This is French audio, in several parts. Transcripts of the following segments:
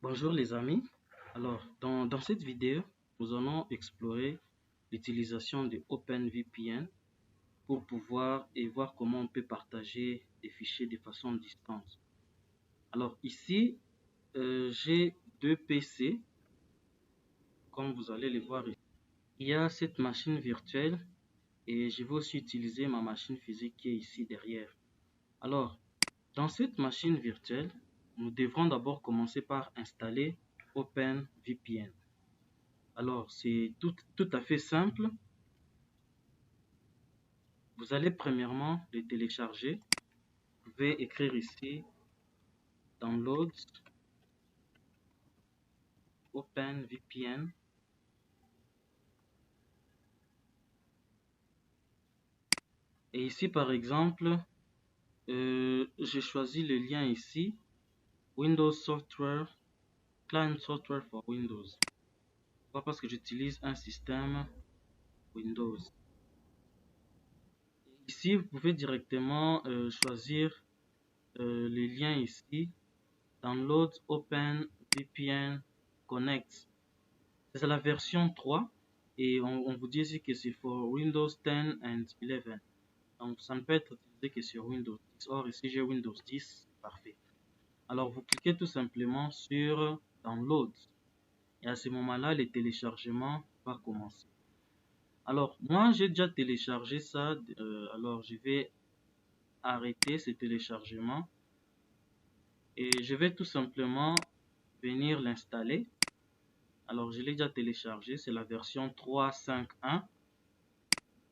Bonjour les amis. Alors, dans cette vidéo, nous allons explorer l'utilisation de OpenVPN pour pouvoir et voir comment on peut partager des fichiers de façon distante. Alors ici, j'ai deux PC, comme vous allez les voir ici. Il y a cette machine virtuelle et je vais aussi utiliser ma machine physique qui est ici derrière. Alors, dans cette machine virtuelle, nous devrons d'abord commencer par installer OpenVPN. Alors, c'est tout à fait simple. Vous allez premièrement le télécharger. Vous pouvez écrire ici Download OpenVPN. Et ici, par exemple, j'ai choisi le lien ici, Windows Software, Client Software for Windows. Pas parce que j'utilise un système Windows. Ici, vous pouvez directement choisir le lien ici, Download OpenVPN Connect. C'est la version 3 et on vous dit ici que c'est pour Windows 10 and 11. Donc ça ne peut être utilisé que sur Windows 10. Or ici j'ai Windows 10, parfait. Alors vous cliquez tout simplement sur Download et à ce moment-là le téléchargement va commencer. Alors moi j'ai déjà téléchargé ça, alors je vais arrêter ce téléchargement et je vais tout simplement venir l'installer. Alors je l'ai déjà téléchargé, c'est la version 3.5.1.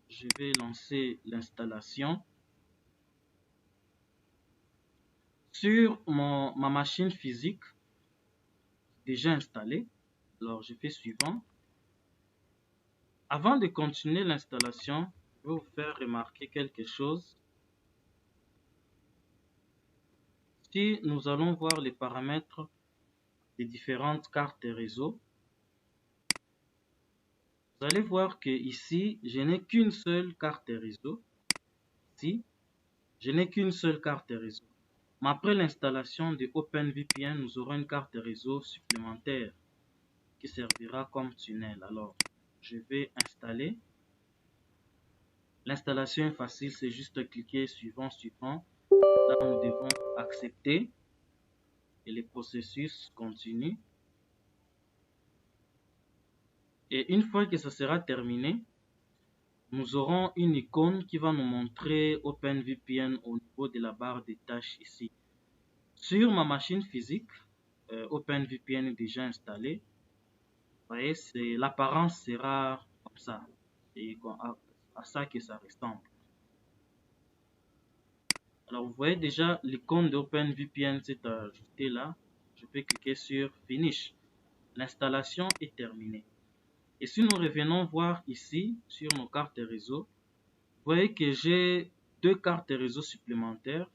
Je vais lancer l'installation. Sur ma machine physique, déjà installée. Alors je fais suivant. Avant de continuer l'installation, je vais vous faire remarquer quelque chose. Si nous allons voir les paramètres des différentes cartes réseau, vous allez voir que ici, je n'ai qu'une seule carte réseau. Ici, je n'ai qu'une seule carte réseau. Mais après l'installation de OpenVPN, nous aurons une carte réseau supplémentaire qui servira comme tunnel. Alors, je vais installer. L'installation est facile, c'est juste cliquer suivant. Là, nous devons accepter et le processus continue. Et une fois que ça sera terminé, nous aurons une icône qui va nous montrer OpenVPN au niveau de la barre des tâches ici. Sur ma machine physique, OpenVPN est déjà installé. Vous voyez, l'apparence sera comme ça. C'est à ça que ça ressemble. Alors, vous voyez déjà l'icône d'OpenVPN s'est ajoutée là. Je peux cliquer sur Finish. L'installation est terminée. Et si nous revenons voir ici sur nos cartes réseau, vous voyez que j'ai deux cartes réseau supplémentaires.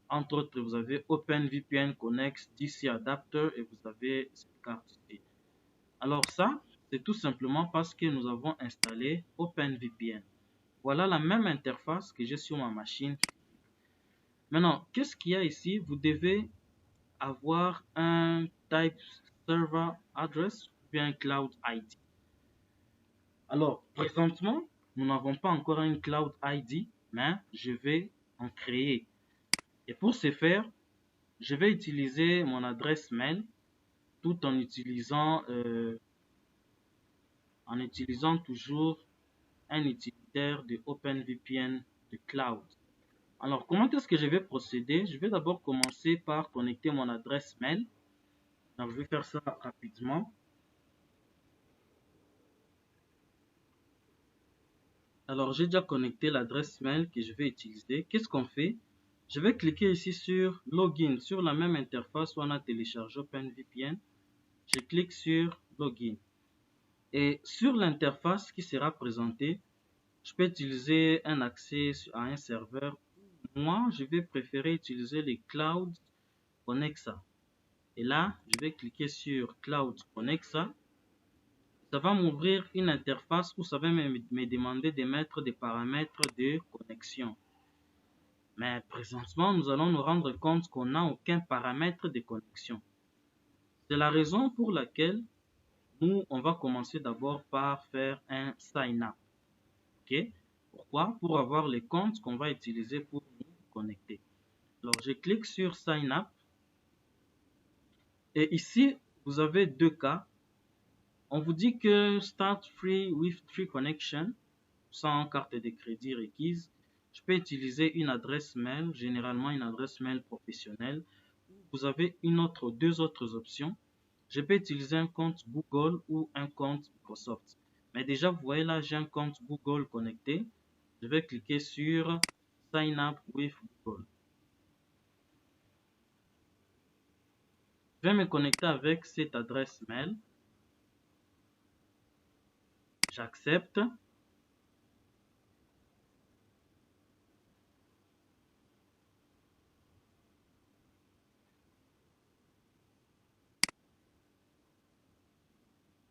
Entre autres, vous avez OpenVPN Connect DC Adapter et vous avez cette carte ici. Alors ça, c'est tout simplement parce que nous avons installé OpenVPN. Voilà la même interface que j'ai sur ma machine. Maintenant, qu'est-ce qu'il y a ici? Vous devez avoir un type server address ou bien un cloud ID. Alors, présentement, nous n'avons pas encore un cloud ID, mais je vais en créer. Et pour ce faire, je vais utiliser mon adresse mail tout en utilisant toujours un utilitaire de OpenVPN de cloud. Alors, comment est-ce que je vais procéder? Je vais d'abord commencer par connecter mon adresse mail. Donc, je vais faire ça rapidement. Alors, j'ai déjà connecté l'adresse mail que je vais utiliser. Qu'est-ce qu'on fait? Je vais cliquer ici sur Login, sur la même interface où on a téléchargé OpenVPN. Je clique sur Login. Et sur l'interface qui sera présentée, je peux utiliser un accès à un serveur. Moi, je vais préférer utiliser les Cloud Connexa. Et là, je vais cliquer sur Cloud Connexa. Ça va m'ouvrir une interface où ça va me demander de mettre des paramètres de connexion. Mais présentement, nous allons nous rendre compte qu'on n'a aucun paramètre de connexion. C'est la raison pour laquelle nous, on va commencer d'abord par faire un sign up. Ok? Pourquoi? Pour avoir les comptes qu'on va utiliser pour nous connecter. Alors, je clique sur sign up. Et ici, vous avez deux cas. On vous dit que start free with free connection, sans carte de crédit requise. Je peux utiliser une adresse mail, généralement une adresse mail professionnelle. Vous avez deux autres options. Je peux utiliser un compte Google ou un compte Microsoft. Mais déjà, vous voyez là, j'ai un compte Google connecté. Je vais cliquer sur Sign up with Google. Je vais me connecter avec cette adresse mail. J'accepte.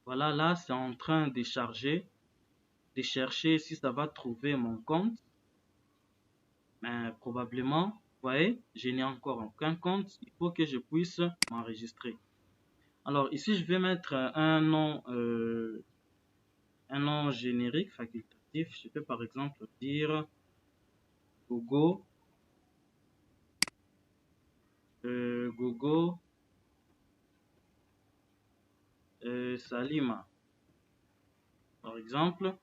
Voilà, là, c'est en train de charger, de chercher si ça va trouver mon compte. Mais probablement, vous voyez, je n'ai encore aucun compte. Il faut que je puisse m'enregistrer. Alors ici, je vais mettre un nom générique, facultatif. Je peux par exemple dire Gogo, Gogo Salima. Par exemple,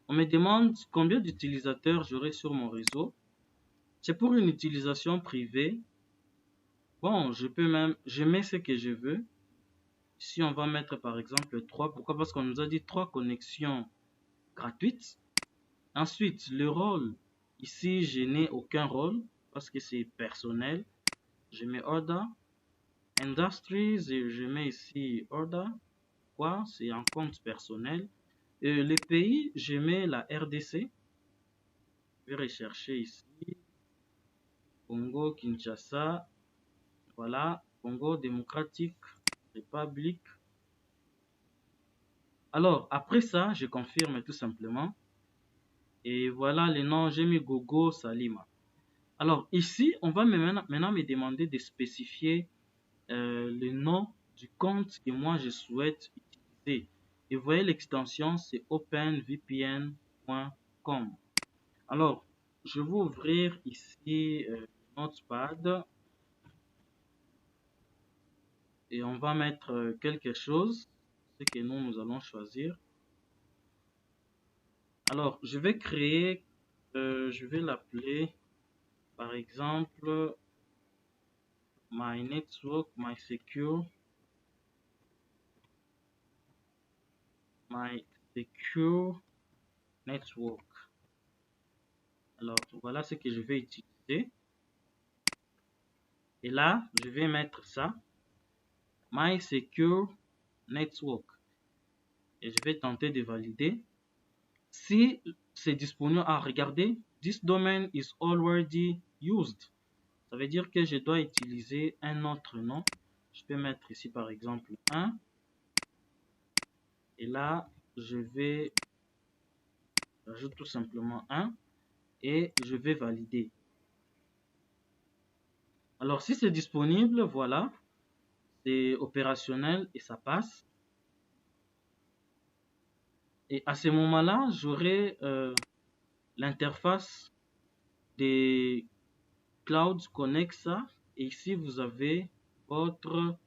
on me demande combien d'utilisateurs j'aurai sur mon réseau. C'est pour une utilisation privée. Bon, je mets ce que je veux. Ici, on va mettre par exemple 3. Pourquoi? Parce qu'on nous a dit 3 connexions gratuites. Ensuite, le rôle. Ici, je n'ai aucun rôle parce que c'est personnel. Je mets order. Industries, je mets ici order. Quoi? C'est un compte personnel. Les pays, je mets la RDC. Je vais rechercher ici. Congo, Kinshasa. Voilà. Congo démocratique, République. Alors, après ça, je confirme tout simplement. Et voilà le nom, j'ai mis Gogo Salima. Alors, ici, on va maintenant me demander de spécifier le nom du compte que moi je souhaite utiliser. Et vous voyez l'extension, c'est openvpn.com. Alors, je vais ouvrir ici Notepad et on va mettre quelque chose, ce que nous allons choisir. Alors, je vais créer, je vais l'appeler par exemple My Network, My Secure Network. Alors, voilà ce que je vais utiliser. Et là, je vais mettre ça, My Secure Network. Et je vais tenter de valider. Si c'est disponible, regardez, this domain is already used. Ça veut dire que je dois utiliser un autre nom. Je peux mettre ici par exemple 1. Et là, je vais ajouter tout simplement 1 et je vais valider. Alors, si c'est disponible, voilà, c'est opérationnel et ça passe. Et à ce moment-là, j'aurai l'interface des Cloud Connexa. Et ici, vous avez votre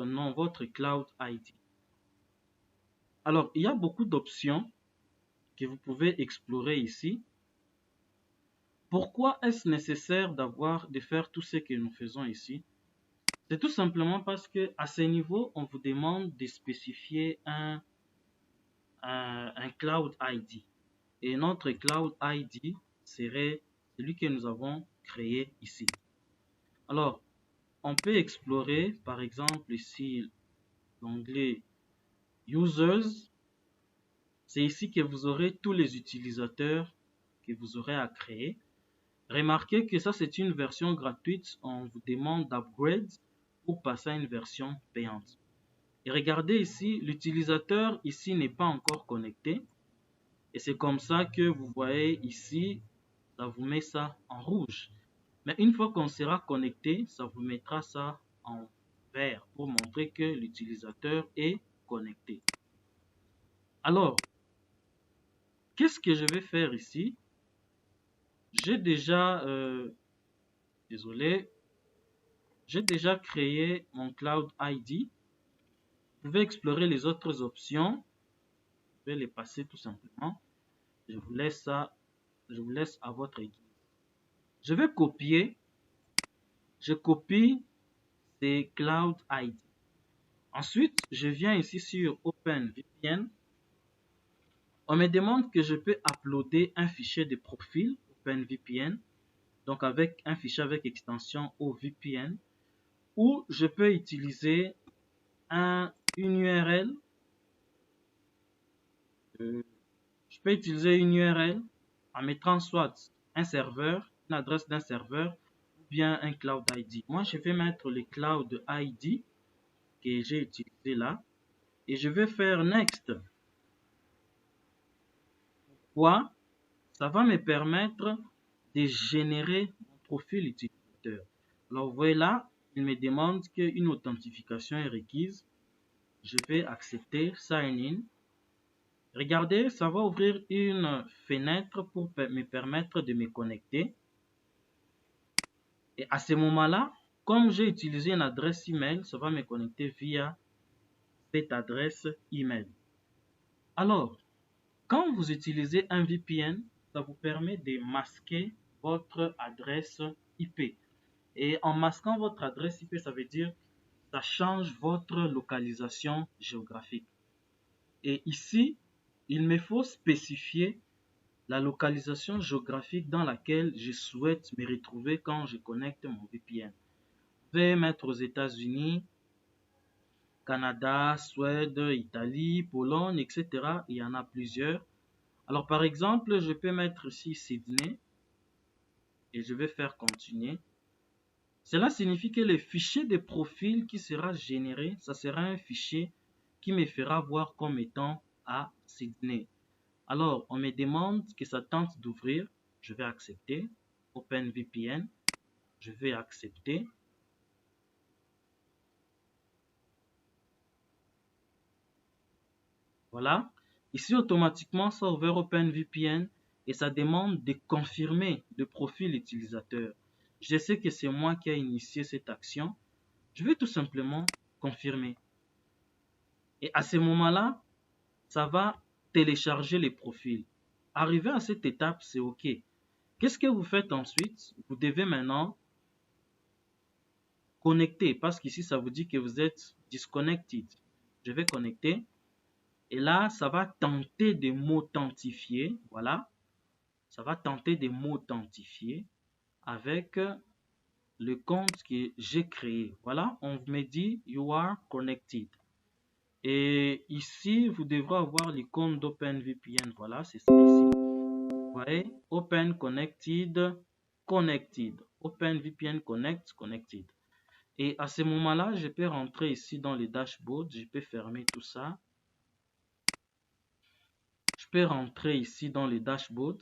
nom, votre Cloud ID. Alors, il y a beaucoup d'options que vous pouvez explorer ici. Pourquoi est-ce nécessaire de faire tout ce que nous faisons ici? C'est tout simplement parce que à ce niveau, on vous demande de spécifier un Cloud ID. Et notre Cloud ID serait celui que nous avons créé ici. Alors, on peut explorer, par exemple, ici, l'onglet Users. C'est ici que vous aurez tous les utilisateurs que vous aurez à créer. Remarquez que ça, c'est une version gratuite. On vous demande d'upgrade pour passer à une version payante. Et regardez ici, l'utilisateur ici n'est pas encore connecté. Et c'est comme ça que vous voyez ici, ça vous met ça en rouge. Mais une fois qu'on sera connecté, ça vous mettra ça en vert pour montrer que l'utilisateur est connecté. Alors, qu'est-ce que je vais faire ici? J'ai déjà, désolé, j'ai déjà créé mon Cloud ID. Vous pouvez explorer les autres options. Je vais les passer tout simplement. Je vous laisse ça, je vous laisse à votre guise. Je vais copier. Je copie ces Cloud ID. Ensuite, je viens ici sur OpenVPN. On me demande que je peux uploader un fichier de profil OpenVPN, donc avec un fichier avec extension OVPN, ou je peux utiliser une URL. Je peux utiliser une URL en mettant soit un serveur, une adresse d'un serveur, ou bien un Cloud ID. Moi, je vais mettre le Cloud ID que j'ai utilisé là, et je vais faire Next. Pourquoi? Ça va me permettre de générer mon profil utilisateur. Alors, vous voyez là, il me demande qu'une authentification est requise. Je vais accepter Sign In. Regardez, ça va ouvrir une fenêtre pour me permettre de me connecter. Et à ce moment-là, comme j'ai utilisé une adresse email, ça va me connecter via cette adresse email. Alors, quand vous utilisez un VPN, ça vous permet de masquer votre adresse IP. Et en masquant votre adresse IP, ça veut dire que ça change votre localisation géographique. Et ici, il me faut spécifier la localisation géographique dans laquelle je souhaite me retrouver quand je connecte mon VPN. Je vais mettre aux États-Unis, Canada, Suède, Italie, Pologne, etc. Il y en a plusieurs. Alors par exemple, je peux mettre ici Sydney et je vais faire continuer. Cela signifie que le fichier de profil qui sera généré, ça sera un fichier qui me fera voir comme étant à Sydney. Alors, on me demande que ça tente d'ouvrir. Je vais accepter. OpenVPN. Je vais accepter. Voilà. Ici, automatiquement, ça a ouvert OpenVPN et ça demande de confirmer le profil utilisateur. Je sais que c'est moi qui ai initié cette action. Je vais tout simplement confirmer. Et à ce moment-là, ça va télécharger les profils. Arrivé à cette étape, c'est OK. Qu'est-ce que vous faites ensuite? Vous devez maintenant connecter parce qu'ici, ça vous dit que vous êtes disconnected. Je vais connecter. Et là, ça va tenter de m'authentifier. Voilà. Ça va tenter de m'authentifier avec le compte que j'ai créé. Voilà. On me dit You are connected. Et ici, vous devrez avoir l'icône d'OpenVPN. Voilà, c'est ça ici. Vous voyez, Open Connected, Connected. OpenVPN Connect, Connected. Et à ce moment-là, je peux rentrer ici dans le dashboard. Je peux fermer tout ça. Je peux rentrer ici dans le dashboard.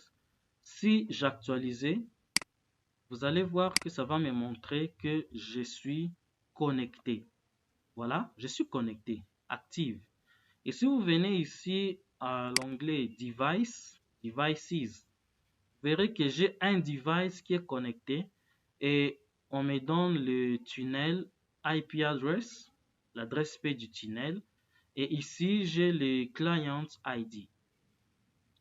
Si j'actualisais, vous allez voir que ça va me montrer que je suis connecté. Voilà, je suis connecté, active. Et si vous venez ici à l'onglet Devices, vous verrez que j'ai un device qui est connecté et on me donne le tunnel IP address, l'adresse IP du tunnel. Et ici, j'ai le client ID.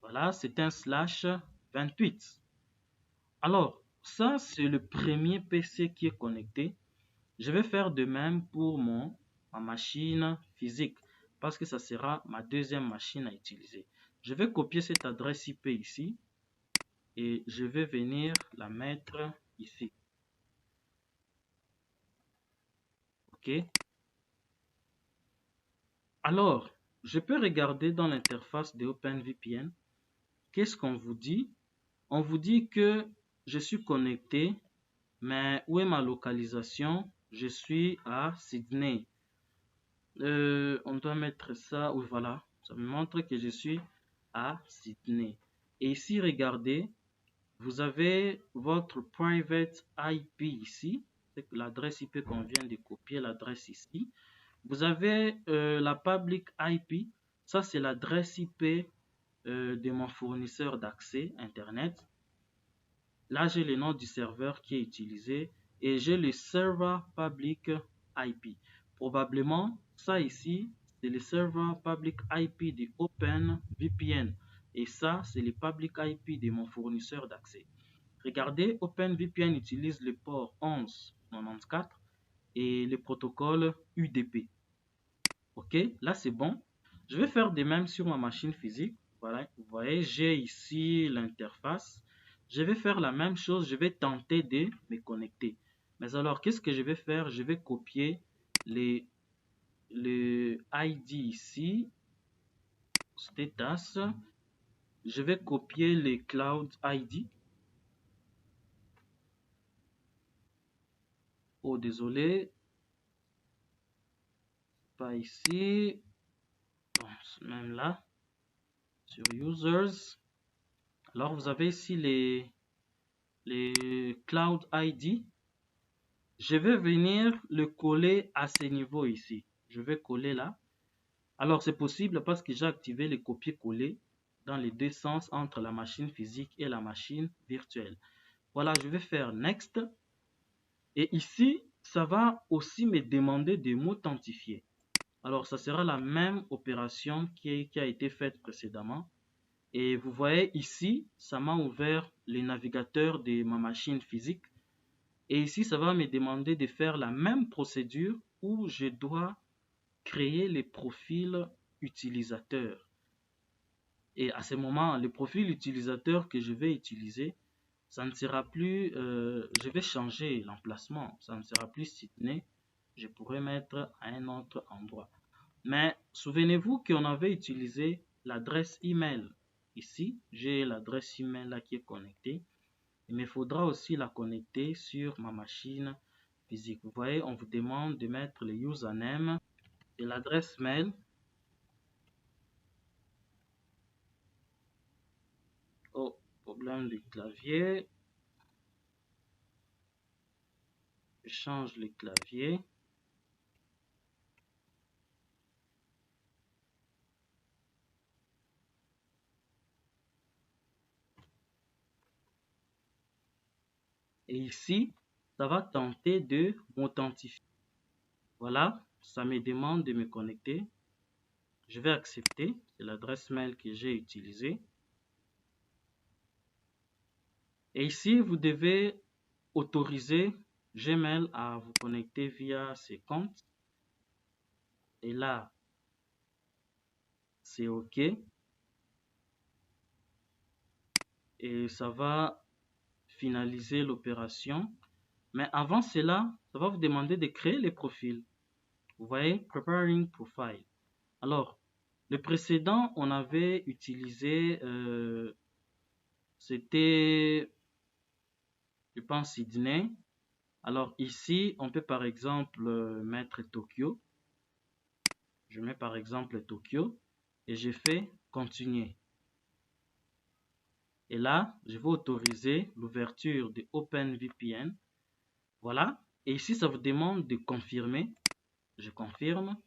Voilà, c'est un /28. Alors, ça, c'est le premier PC qui est connecté. Je vais faire de même pour ma machine physique parce que ça sera ma deuxième machine à utiliser. Je vais copier cette adresse IP ici et je vais venir la mettre ici. OK. Alors, je peux regarder dans l'interface de OpenVPN. Qu'est-ce qu'on vous dit? On vous dit que je suis connecté, mais où est ma localisation? Je suis à Sydney. On doit mettre ça, oui voilà, ça me montre que je suis à Sydney. Et ici, regardez, vous avez votre private IP ici, c'est l'adresse IP qu'on vient de copier, l'adresse ici. Vous avez la public IP, ça c'est l'adresse IP de mon fournisseur d'accès Internet. Là, j'ai le nom du serveur qui est utilisé et j'ai le server public IP. Probablement, ça ici, c'est le serveur public IP de OpenVPN. Et ça, c'est le public IP de mon fournisseur d'accès. Regardez, OpenVPN utilise le port 1194 et le protocole UDP. Ok, là c'est bon. Je vais faire de même sur ma machine physique. Voilà, vous voyez, j'ai ici l'interface. Je vais faire la même chose, je vais tenter de me connecter. Mais alors, qu'est-ce que je vais faire? Je vais copier le ID ici, status. Je vais copier les cloud ID. Oh, désolé. Pas ici. Bon, même là. Sur users. Alors, vous avez ici les cloud ID. Je vais venir le coller à ce niveau ici. Je vais coller là. Alors, c'est possible parce que j'ai activé le copier-coller dans les deux sens entre la machine physique et la machine virtuelle. Voilà, je vais faire Next. Et ici, ça va aussi me demander de m'authentifier. Alors, ça sera la même opération qui a été faite précédemment. Et vous voyez ici, ça m'a ouvert le navigateur de ma machine physique. Et ici, ça va me demander de faire la même procédure où je dois créer les profils utilisateurs. Et à ce moment, le profil utilisateur que je vais utiliser, ça ne sera plus, je vais changer l'emplacement. Ça ne sera plus Sydney. Je pourrais mettre à un autre endroit. Mais souvenez-vous qu'on avait utilisé l'adresse email. Ici, j'ai l'adresse email là qui est connectée. Il me faudra aussi la connecter sur ma machine physique. Vous voyez, on vous demande de mettre le username et l'adresse mail. Oh, problème du clavier. Je change le clavier. Et ici, ça va tenter de m'authentifier. Voilà, ça me demande de me connecter. Je vais accepter, c'est l'adresse mail que j'ai utilisée. Et ici, vous devez autoriser Gmail à vous connecter via ses comptes. Et là, c'est OK. Et ça va finaliser l'opération. Mais avant cela, ça va vous demander de créer les profils. Vous voyez, Preparing Profile. Alors, le précédent, on avait utilisé, c'était, je pense, Sydney. Alors ici, on peut par exemple mettre Tokyo. Je mets par exemple Tokyo et je fais continuer. Et là, je vais autoriser l'ouverture de OpenVPN. Voilà. Et ici, ça vous demande de confirmer. Je confirme.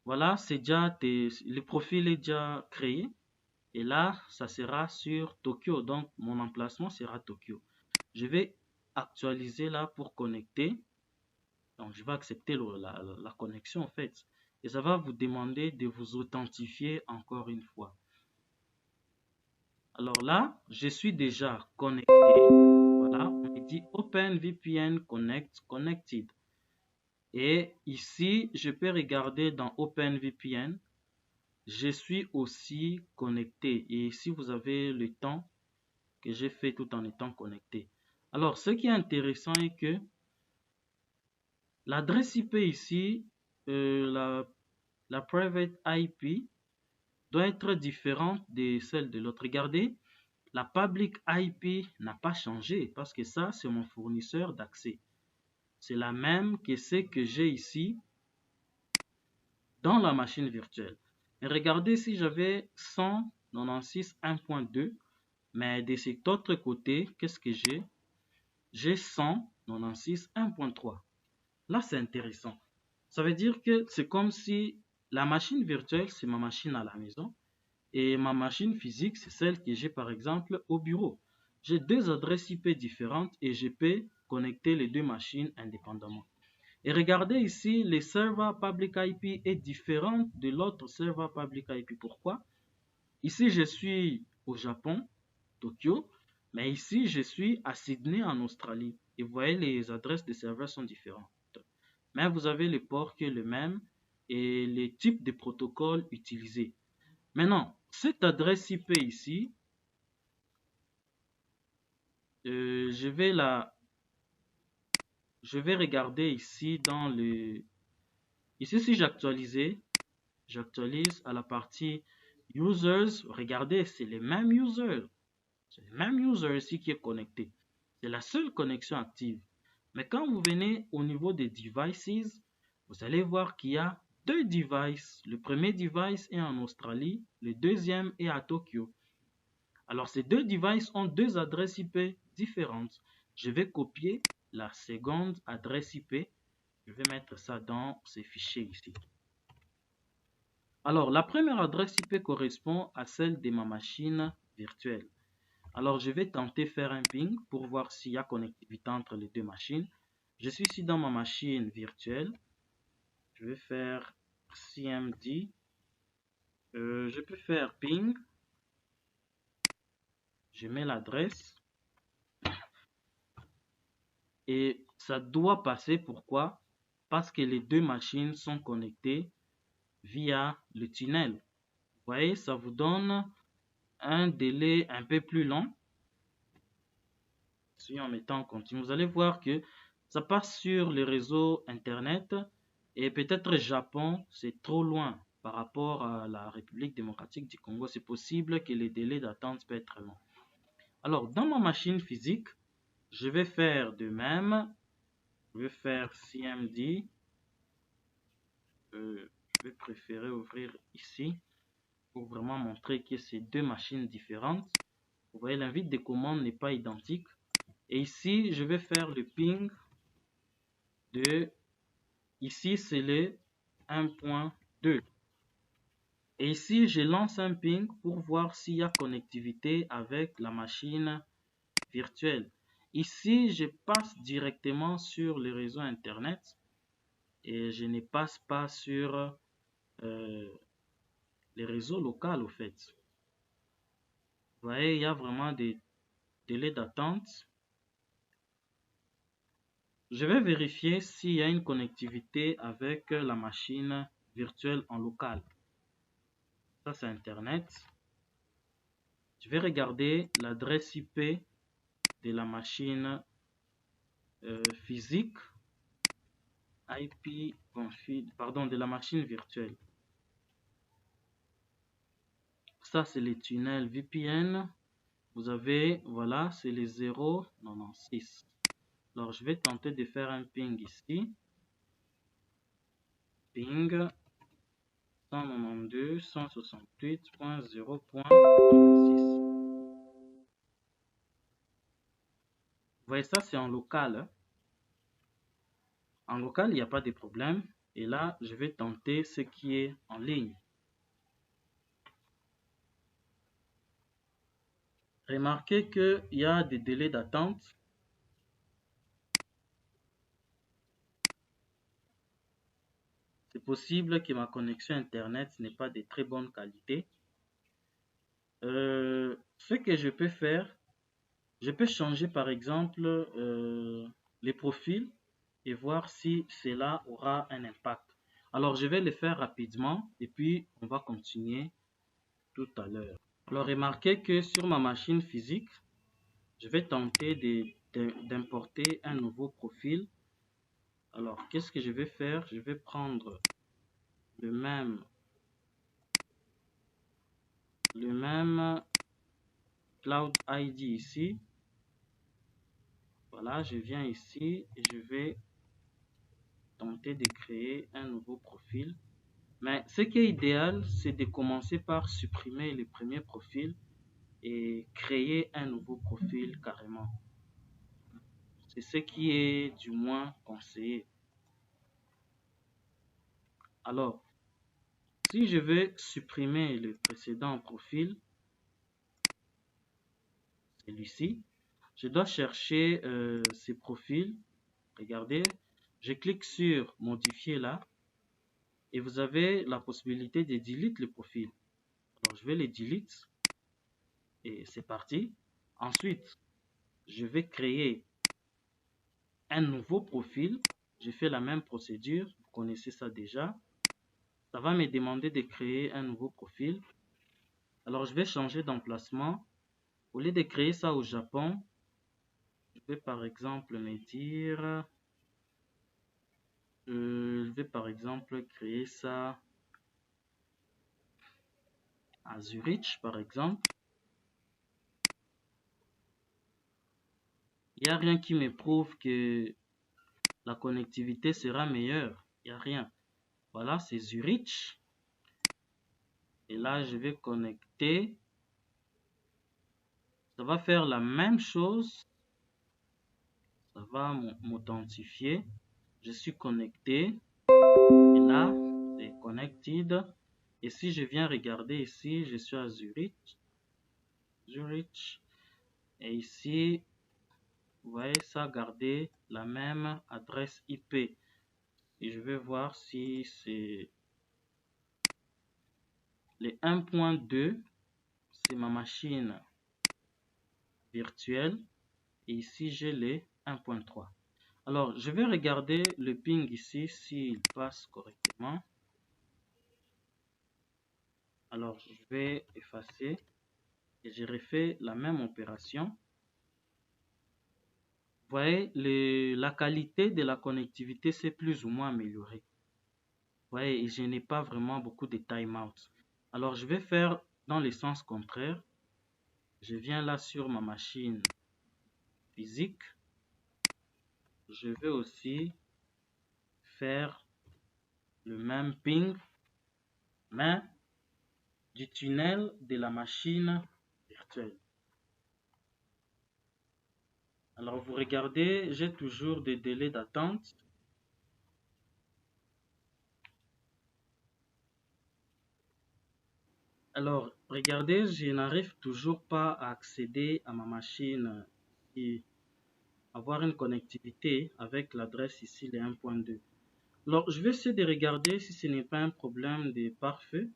Voilà, c'est déjà le profil est déjà créé. Et là, ça sera sur Tokyo. Donc, mon emplacement sera Tokyo. Je vais actualiser là pour connecter. Donc, je vais accepter la connexion en fait. Et ça va vous demander de vous authentifier encore une fois. Alors là, je suis déjà connecté. Voilà, on me dit OpenVPN Connect Connected. Et ici, je peux regarder dans OpenVPN. Je suis aussi connecté. Et ici, vous avez le temps que j'ai fait tout en étant connecté. Alors, ce qui est intéressant est que l'adresse IP ici, la private IP, doit être différente de celle de l'autre. Regardez, la public IP n'a pas changé parce que ça, c'est mon fournisseur d'accès. C'est la même que ce que j'ai ici dans la machine virtuelle. Mais regardez, si j'avais 196.1.2, Mais de cet autre côté, qu'est-ce que j'ai? J'ai 196 1.3. Là, c'est intéressant. Ça veut dire que c'est comme si la machine virtuelle, c'est ma machine à la maison. Et ma machine physique, c'est celle que j'ai par exemple au bureau. J'ai deux adresses IP différentes et je peux connecter les deux machines indépendamment. Et regardez ici, le serveur public IP est différent de l'autre serveur public IP. Pourquoi? Ici, je suis au Japon, Tokyo, mais ici, je suis à Sydney en Australie. Et vous voyez, les adresses des serveurs sont différentes. Mais vous avez le port qui est le même et les types de protocoles utilisés. Maintenant, cette adresse IP ici, je vais regarder ici dans le... Ici, si j'actualise à la partie users. Regardez, c'est les mêmes users. C'est le même user ici qui est connecté. C'est la seule connexion active. Mais quand vous venez au niveau des devices, vous allez voir qu'il y a deux devices. Le premier device est en Australie, le deuxième est à Tokyo. Alors ces deux devices ont deux adresses IP différentes. Je vais copier la seconde adresse IP. Je vais mettre ça dans ces fichiers ici. Alors la première adresse IP correspond à celle de ma machine virtuelle. Alors je vais tenter faire un ping pour voir s'il y a connectivité entre les deux machines. Je suis ici dans ma machine virtuelle. Je vais faire CMD. Je peux faire ping. Je mets l'adresse. Et ça doit passer. Pourquoi? Parce que les deux machines sont connectées via le tunnel. Vous voyez, ça vous donne un délai un peu plus long. Si en mettant en continu, vous allez voir que ça passe sur le réseau Internet et peut-être Japon, c'est trop loin par rapport à la République démocratique du Congo. C'est possible que les délais d'attente peuvent être longs. Alors, dans ma machine physique, je vais faire de même. Je vais faire CMD. Je vais préférer ouvrir ici pour vraiment montrer que c'est deux machines différentes. Vous voyez, l'invite des commandes n'est pas identique. Et ici, je vais faire le ping de... Ici, c'est le 1.2. Et ici, je lance un ping pour voir s'il y a connectivité avec la machine virtuelle. Ici, je passe directement sur le réseau Internet et je ne passe pas sur les réseaux locaux au fait. Vous voyez, il y a vraiment des délais d'attente. Je vais vérifier s'il y a une connectivité avec la machine virtuelle en local. Ça, c'est Internet. Je vais regarder l'adresse IP de la machine physique, de la machine virtuelle. Ça, c'est les tunnels VPN. Vous avez, voilà, c'est les 096. Alors, je vais tenter de faire un ping ici. Ping 192.168.0.96. Vous voyez, ça, c'est en local. Hein. En local, il n'y a pas de problème. Et là, je vais tenter ce qui est en ligne. Remarquez qu'il y a des délais d'attente. C'est possible que ma connexion Internet n'ait pas de très bonne qualité. Ce que je peux faire, je peux changer par exemple les profils et voir si cela aura un impact. Alors, je vais le faire rapidement et puis on va continuer tout à l'heure. Alors, remarquez que sur ma machine physique, je vais tenter d'importer un nouveau profil. Alors, qu'est-ce que je vais faire? Je vais prendre le même Cloud ID ici. Voilà, je viens ici et je vais tenter de créer un nouveau profil. Mais ce qui est idéal, c'est de commencer par supprimer le premier profil et créer un nouveau profil carrément. C'est ce qui est du moins conseillé. Alors, si je veux supprimer le précédent profil, celui-ci, je dois chercher ces profils. Regardez, je clique sur modifier là et vous avez la possibilité de delete le profil. Alors, je vais les delete et c'est parti. Ensuite, je vais créer un nouveau profil. Je fais la même procédure, vous connaissez ça déjà. Ça va me demander de créer un nouveau profil. Alors, je vais changer d'emplacement. Au lieu de créer ça au Japon, je vais par exemple me dire, je vais par exemple créer ça à Zurich, par exemple. Il n'y a rien qui me prouve que la connectivité sera meilleure. Il n'y a rien. Voilà, c'est Zurich. Et là, je vais connecter. Ça va faire la même chose. Ça va m'authentifier. Je suis connecté. Et là, c'est connected. Et si je viens regarder ici, je suis à Zurich. Zurich. Et ici, vous voyez, ça a gardé la même adresse IP. Et je vais voir si c'est les 1.2, c'est ma machine virtuelle. Et ici, j'ai les 1.3. Alors, je vais regarder le ping ici s'il passe correctement. Alors, je vais effacer et je refais la même opération. Vous voyez, la qualité de la connectivité s'est plus ou moins améliorée. Vous voyez, et je n'ai pas vraiment beaucoup de timeout. Alors, je vais faire dans le sens contraire. Je viens là sur ma machine physique. Je vais aussi faire le même ping, mais du tunnel de la machine virtuelle. Alors, vous regardez, j'ai toujours des délais d'attente. Alors, regardez, je n'arrive toujours pas à accéder à ma machine et avoir une connectivité avec l'adresse ici, les 1.2. Alors, je vais essayer de regarder si ce n'est pas un problème de pare-feu.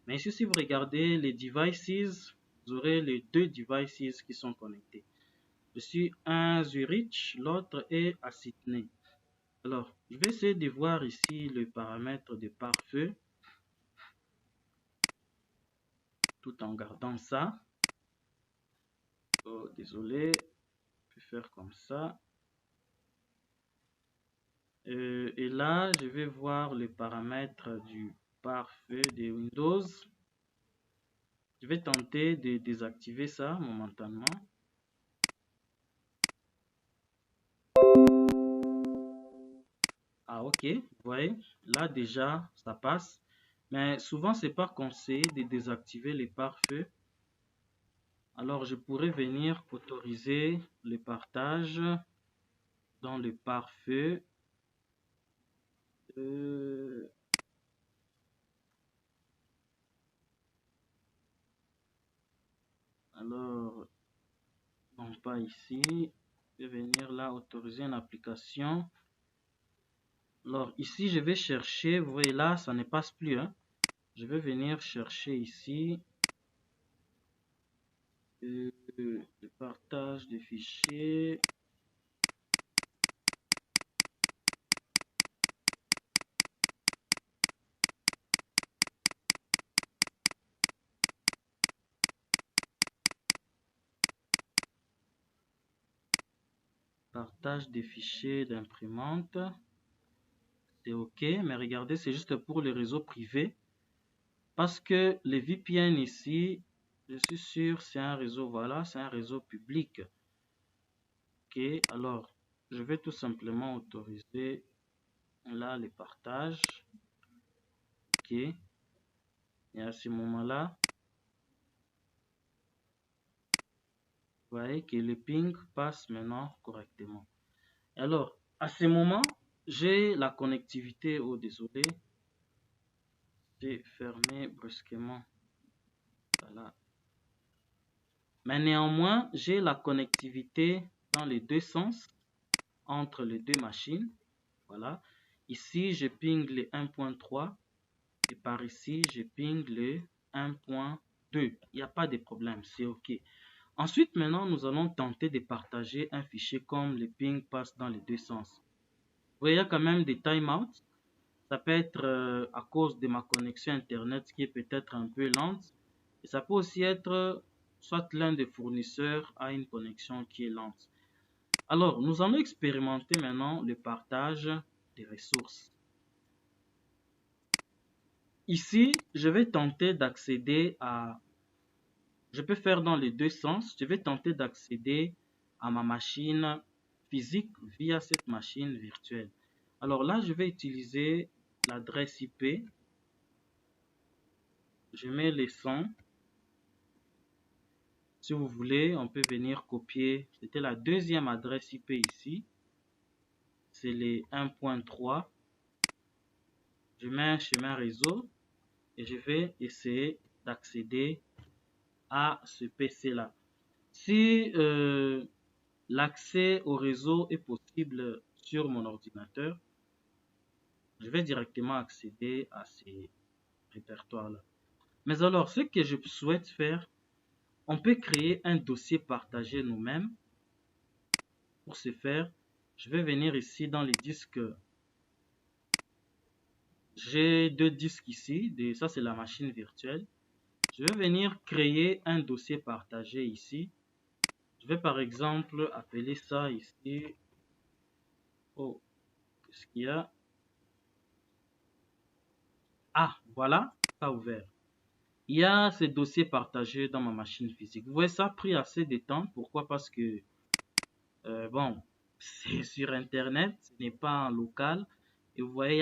Mais ici, si vous regardez les devices, vous aurez les deux devices qui sont connectés. Je suis à Zurich, l'autre est à Sydney. Alors, je vais essayer de voir ici le paramètre de pare-feu. Tout en gardant ça. Oh, désolé. Je vais faire comme ça. Et là, je vais voir les paramètres du pare-feu de Windows. Je vais tenter de désactiver ça momentanément. Ah, ok, vous voyez, là déjà, ça passe. Mais souvent, c'est pas conseillé de désactiver les pare-feu. Alors, je pourrais venir autoriser le partage dans le pare-feu. Alors, non pas ici. Je vais venir là autoriser une application. Alors, ici, je vais chercher. Vous voyez là, ça ne passe plus. Hein. Je vais venir chercher ici. Le partage des fichiers. Partage des fichiers d'imprimante. C'est OK, mais regardez, c'est juste pour les réseaux privés. Parce que les VPN ici, je suis sûr, c'est un réseau, voilà, c'est un réseau public. OK, alors, je vais tout simplement autoriser là les partages. OK, et à ce moment-là, Vous voyez que le ping passe maintenant correctement. Alors, à ce moment, j'ai la connectivité. Oh, désolé, j'ai fermé brusquement. Voilà. Mais néanmoins, j'ai la connectivité dans les deux sens entre les deux machines. Voilà. Ici, je ping le 1.3 et par ici, je ping le 1.2. Il n'y a pas de problème, c'est OK. Ensuite, maintenant, nous allons tenter de partager un fichier comme le ping passe dans les deux sens. Vous voyez, il y a quand même des timeouts. Ça peut être à cause de ma connexion Internet qui est peut-être un peu lente. Et ça peut aussi être soit l'un des fournisseurs a une connexion qui est lente. Alors, nous allons expérimenter maintenant le partage des ressources. Ici, je vais tenter d'accéder à... Je peux faire dans les deux sens. Je vais tenter d'accéder à ma machine physique via cette machine virtuelle. Alors là, je vais utiliser l'adresse IP. Je mets les 100. Si vous voulez, on peut venir copier. C'était la deuxième adresse IP ici. C'est les 1.3. Je mets un chemin réseau et je vais essayer d'accéder à ce PC là. Si l'accès au réseau est possible sur mon ordinateur, je vais directement accéder à ces répertoires là. Mais alors, ce que je souhaite faire, on peut créer un dossier partagé nous-mêmes. Pour ce faire, je vais venir ici dans les disques. J'ai deux disques ici, ça c'est la machine virtuelle. Je vais venir créer un dossier partagé ici. Je vais par exemple appeler ça ici. Oh, qu'est-ce qu'il y a? Ah, voilà, ça a ouvert. Il y a ce dossier partagé dans ma machine physique. Vous voyez, ça a pris assez de temps. Pourquoi? Parce que, bon, c'est sur Internet, ce n'est pas en local. Et vous voyez, il y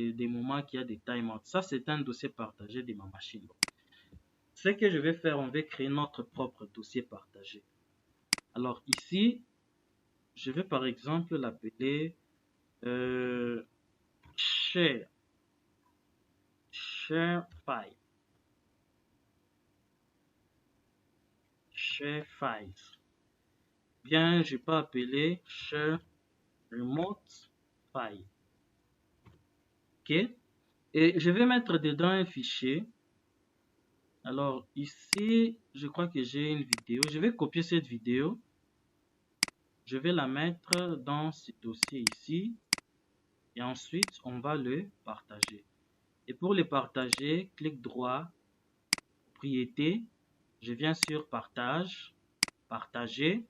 a des moments qu'il y a des timeouts. Ça, c'est un dossier partagé de ma machine. Ce que je vais faire, on va créer notre propre dossier partagé. Alors ici, je vais par exemple l'appeler share file. Share files. Bien, je peux appeler share remote file. OK. Et je vais mettre dedans un fichier. Alors ici, je crois que j'ai une vidéo. Je vais copier cette vidéo. Je vais la mettre dans ce dossier ici. Et ensuite, on va le partager. Et pour le partager, clic droit, propriété. Je viens sur partage, partager.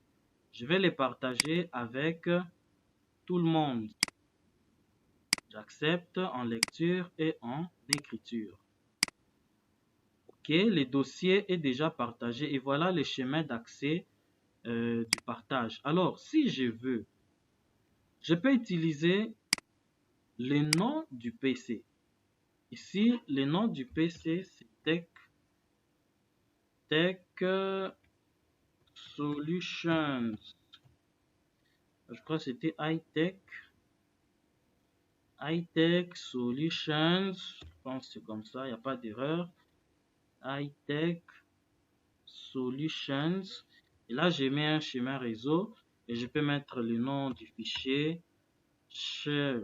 Je vais les partager avec tout le monde. J'accepte en lecture et en écriture. OK, le dossier est déjà partagé et voilà le chemin d'accès du partage. Alors, si je veux, je peux utiliser le nom du PC. Ici, le nom du PC, c'est Tech Solutions. Je crois que c'était iTech Solutions. Je pense que c'est comme ça, il n'y a pas d'erreur. iTech Solutions. Et là, j'ai mis un schéma réseau et je peux mettre le nom du fichier share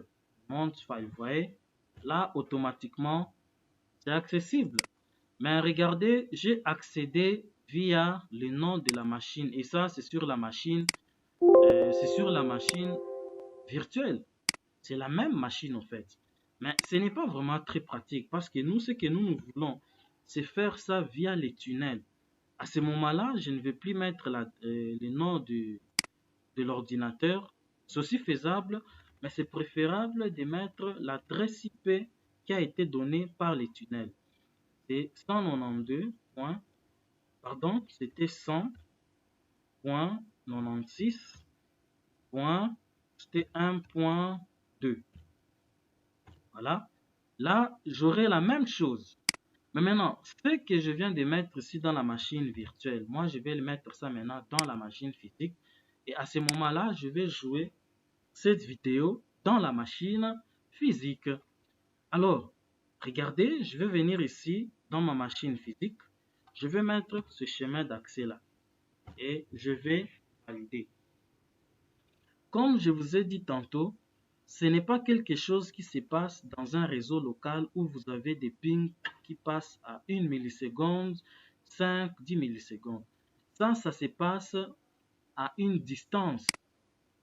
mount file. Vous voyez, là, automatiquement, c'est accessible. Mais regardez, j'ai accédé via le nom de la machine et ça, c'est sur la machine, virtuelle. C'est la même machine en fait. Mais ce n'est pas vraiment très pratique parce que nous, ce que nous voulons, c'est faire ça via les tunnels. À ce moment-là, je ne vais plus mettre le nom de l'ordinateur. C'est aussi faisable, mais c'est préférable de mettre l'adresse IP qui a été donnée par les tunnels. C'est 192. Pardon, c'était 100.96. C'était 1.2. Voilà. Là, j'aurai la même chose. Mais maintenant, ce que je viens de mettre ici dans la machine virtuelle, moi je vais le mettre ça maintenant dans la machine physique. Et à ce moment-là, je vais jouer cette vidéo dans la machine physique. Alors, regardez, je vais venir ici dans ma machine physique. Je vais mettre ce chemin d'accès là et je vais valider. Comme je vous ai dit tantôt, ce n'est pas quelque chose qui se passe dans un réseau local où vous avez des pings qui passent à 1 milliseconde, 5, 10 millisecondes. Ça se passe à une distance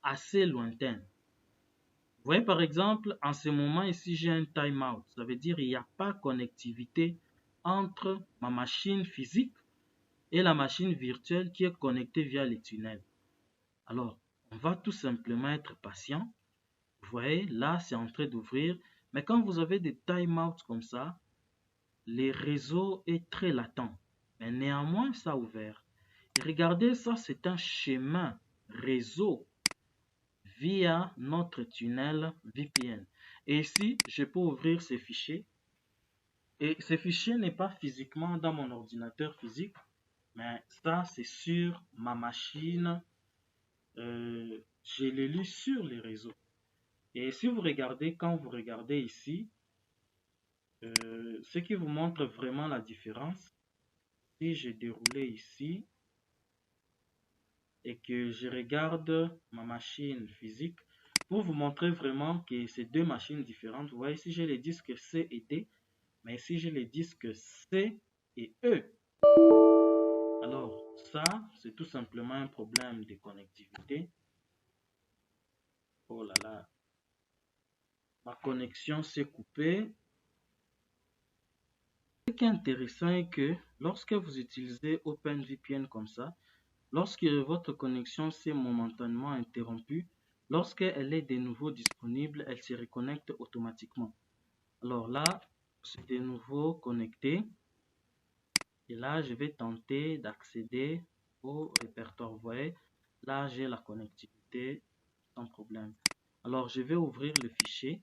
assez lointaine. Vous voyez par exemple, en ce moment ici, j'ai un timeout. Ça veut dire qu'il n'y a pas de connectivité entre ma machine physique et la machine virtuelle qui est connectée via les tunnels. Alors, on va tout simplement être patient. Vous voyez, là, c'est en train d'ouvrir. Mais quand vous avez des timeouts comme ça, les réseaux est très latent. Mais néanmoins, ça a ouvert. Et regardez, ça, c'est un chemin réseau via notre tunnel VPN. Et ici, je peux ouvrir ces fichiers. Et ce fichier n'est pas physiquement dans mon ordinateur physique, mais ça, c'est sur ma machine. Je l'ai lu sur les réseaux. Et si vous regardez, quand vous regardez ici, ce qui vous montre vraiment la différence, si j'ai déroulé ici et que je regarde ma machine physique, pour vous montrer vraiment que c'est deux machines différentes. Vous voyez ici, j'ai les disques C et D, mais ici, j'ai les disques C et E. Alors, ça, c'est tout simplement un problème de connectivité. Oh là là, ma connexion s'est coupée. Ce qui est intéressant est que lorsque vous utilisez OpenVPN comme ça, lorsque votre connexion s'est momentanément interrompue, lorsqu'elle est de nouveau disponible, elle se reconnecte automatiquement. Alors là, c'est de nouveau connecté. Et là, je vais tenter d'accéder au répertoire. Vous voyez, là, j'ai la connectivité sans problème. Alors, je vais ouvrir le fichier.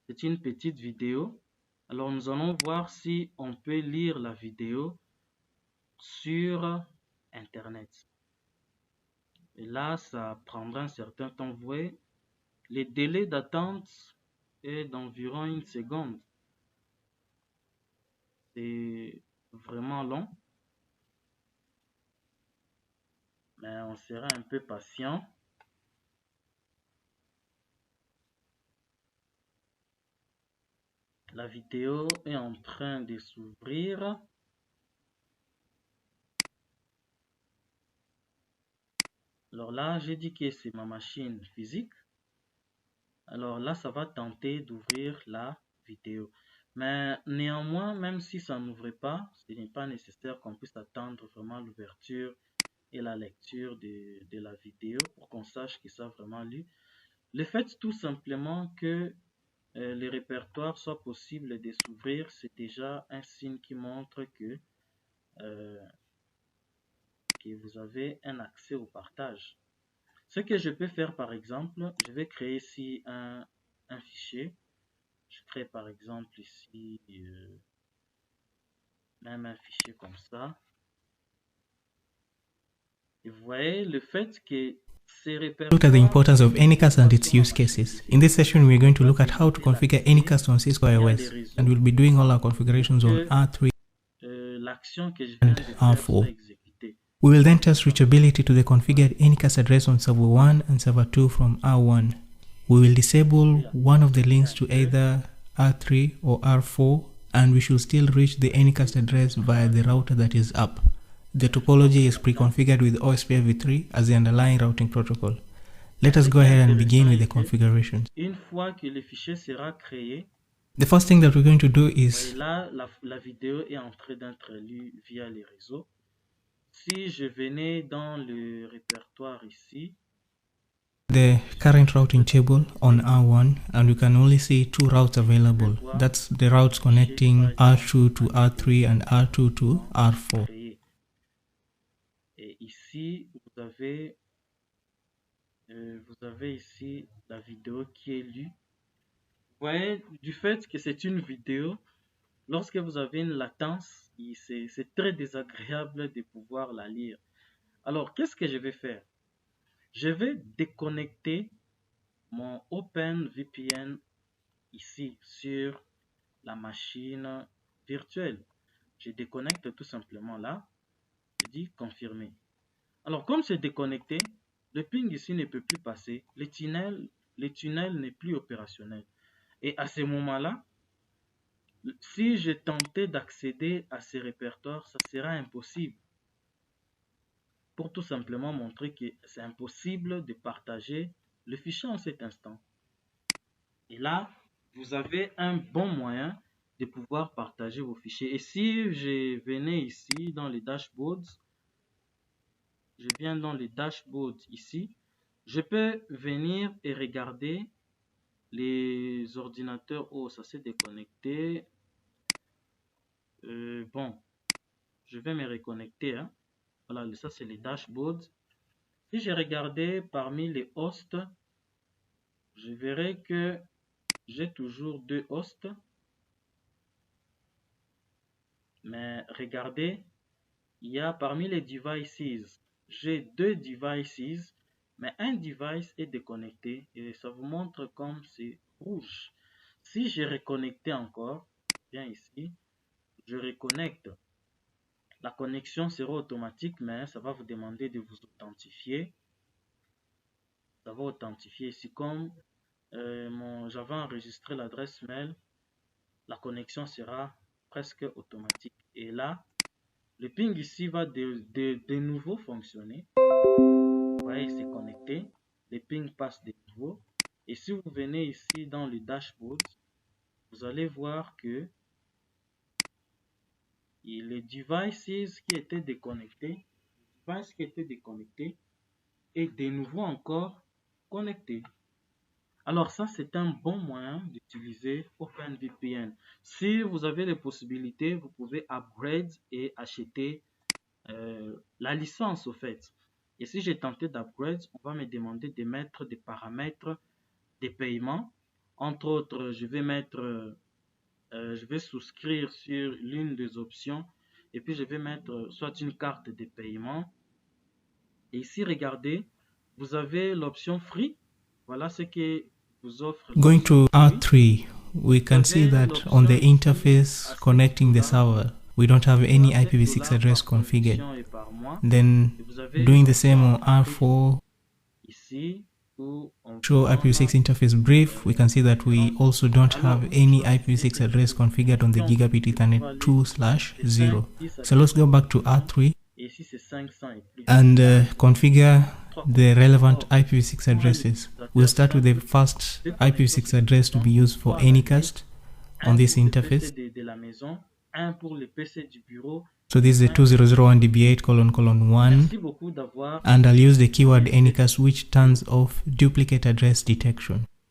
C'est une petite vidéo. Alors, nous allons voir si on peut lire la vidéo sur Internet. Et là, ça prendra un certain temps. Vous voyez, le délai d'attente est d'environ 1 seconde. C'est vraiment long. Mais on sera un peu patient. La vidéo est en train de s'ouvrir. Alors là, j'ai dit que c'est ma machine physique. Alors là, ça va tenter d'ouvrir la vidéo. Mais néanmoins, même si ça n'ouvre pas, ce n'est pas nécessaire qu'on puisse attendre vraiment l'ouverture et la lecture de la vidéo pour qu'on sache que ça a vraiment lu. Le fait tout simplement que les répertoires soient possibles de s'ouvrir, c'est déjà un signe qui montre que vous avez un accès au partage. Ce que je peux faire par exemple, je vais créer ici un fichier. Je crée par exemple ici même un fichier comme ça. Et vous voyez le fait que ces répertoires... Look at the importance of Anycast and its use cases. In this session, we're going to look at how to configure Anycast on Cisco iOS, and we'll be doing all our configurations on R3 and R4. We will then test reachability to the configured Anycast address on server 1 and server 2 from R1. We will disable one of the links to either R3 or R4, and we should still reach the Anycast address via the router that is up. The topology is pre-configured with OSPF-v3 as the underlying routing protocol. Let us go ahead and begin with the configurations. Une fois que le fichier sera créé, the first thing that we're going to do is... Là, la vidéo est en train d'être lue via les réseaux. Si je venais dans le répertoire ici, the current routing table on R1, and you can only see two routes available. That's the routes connecting R2 to R3 and R2 to R4. Et ici, vous avez ici la vidéo qui est lue. Vous voyez, du fait que c'est une vidéo, lorsque vous avez une latence, c'est très désagréable de pouvoir la lire. Alors, qu'est-ce que je vais faire? Je vais déconnecter mon OpenVPN ici sur la machine virtuelle. Je déconnecte tout simplement là. Je dis confirmer. Alors, comme c'est déconnecté, le ping ici ne peut plus passer. Le tunnel n'est plus opérationnel. Et à ce moment-là, si je tentais d'accéder à ces répertoires, ça sera impossible. Pour tout simplement montrer que c'est impossible de partager le fichier en cet instant. Et là, vous avez un bon moyen de pouvoir partager vos fichiers. Et si je venais ici dans les dashboards, je viens dans les dashboards ici, je peux venir et regarder les ordinateurs. Oh, ça s'est déconnecté. Bon, je vais me reconnecter. Hein. Voilà, ça c'est les dashboards. Si j'ai regardé parmi les hosts, je verrai que j'ai toujours 2 hosts. Mais regardez, il y a parmi les devices, j'ai 2 devices, mais un device est déconnecté et ça vous montre comme c'est rouge. Si j'ai reconnecté encore, viens ici, je reconnecte. La connexion sera automatique, mais ça va vous demander de vous authentifier. Ça va authentifier ici comme j'avais enregistré l'adresse mail, la connexion sera presque automatique. Et là, le ping ici va de nouveau fonctionner. Vous voyez, c'est connecté. Le ping passe de nouveau. Et si vous venez ici dans le dashboard, vous allez voir que les devices qui étaient déconnectés, est de nouveau encore connecté. Alors ça, c'est un bon moyen d'utiliser OpenVPN. Si vous avez les possibilités, vous pouvez upgrade et acheter la licence au fait. Et si j'ai tenté d'upgrade, on va me demander de mettre des paramètres de paiement. Entre autres, je vais souscrire sur l'une des options et puis je vais mettre soit une carte de paiement. Et ici, regardez, vous avez l'option free. Voilà ce que vous offre. Going to R3, we can see that on the interface connecting the server, we don't have any IPv6 address configured. Then doing the same on R4, show IPv6 interface brief, we can see that we also don't have any IPv6 address configured on the Gigabit Ethernet 2/0. So let's go back to R3 and configure the relevant IPv6 addresses. We'll start with the first IPv6 address to be used for Anycast on this interface. So this is the 2001db8::1, and I'll use the keyword Anycast, which turns off duplicate address detection.